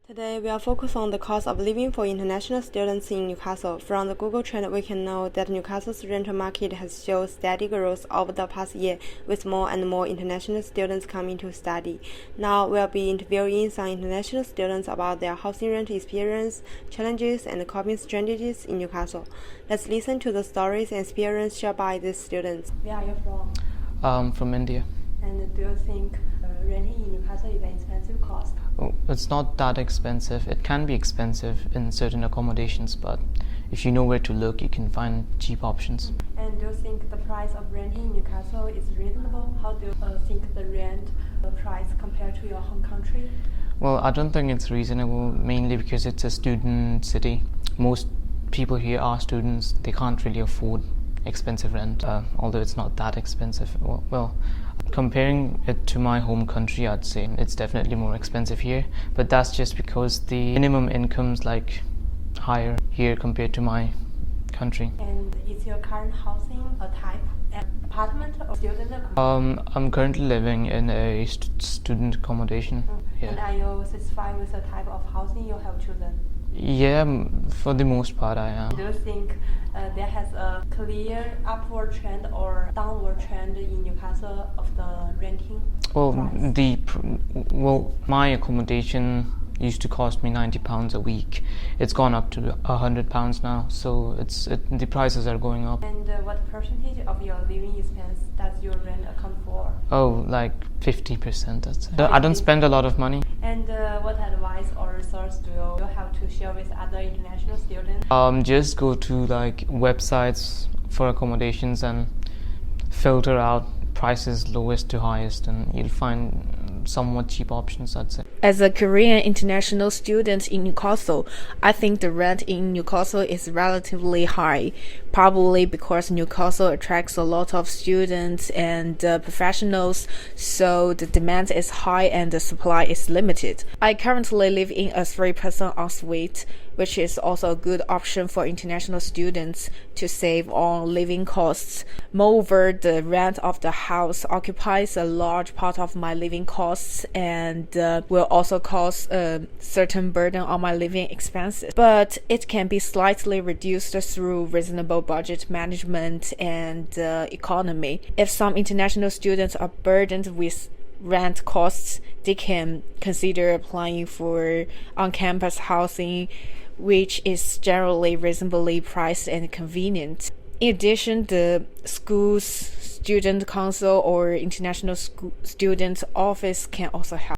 Today, we are focused on the cost of living for international students in Newcastle. From the Google trend, we can know that Newcastle's rental market has shown steady growth over the past year, with more and more international students coming to study. Now, we'll be interviewing some international students about their housing rent experience, challenges, and coping strategies in Newcastle. Let's listen to the stories and experience shared by these students. Where are you from? From India. And do you think renting in Newcastle is an expensive cost? Oh, it's not that expensive. It can be expensive in certain accommodations, but if you know where to look, you can find cheap options. And do you think the price of renting in Newcastle is reasonable? How do you think the rent price compared to your home country? Well, I don't think it's reasonable, mainly because it's a student city. Most people here are students. They can't really afford expensive rent, although it's not that expensive. Well, comparing it to my home country, I'd say it's definitely more expensive here, but that's just because the minimum income's like higher here compared to my country. And is your current housing a type apartment or student accommodation? I'm currently living in a student accommodation. Yeah. And are you satisfied with the type of housing you have chosen? Yeah, for the most part I am. Do you think there has a clear upward trend or downward trend in Newcastle of the renting price? My accommodation used to cost me £90 a week. It's gone up to £100 now, so the prices are going up. And what percentage of your living expense does your rent account for? Oh, like 50%. That's it. I don't spend a lot of money. And what advice or resource do you have to share with other international students? Just go to like websites for accommodations and filter out prices lowest to highest, and you'll find somewhat cheap options, I'd say. As a Korean international student in Newcastle, I think the rent in Newcastle is relatively high, probably because Newcastle attracts a lot of students and professionals, so the demand is high and the supply is limited. I currently live in a 3-person ensuite, which is also a good option for international students to save on living costs. Moreover, the rent of the house occupies a large part of my living costs and will also cause a certain burden on my living expenses. But it can be slightly reduced through reasonable budget management and economy. If some international students are burdened with rent costs, they can consider applying for on-campus housing, which is generally reasonably priced and convenient. In addition, the school's student council or international student office can also help.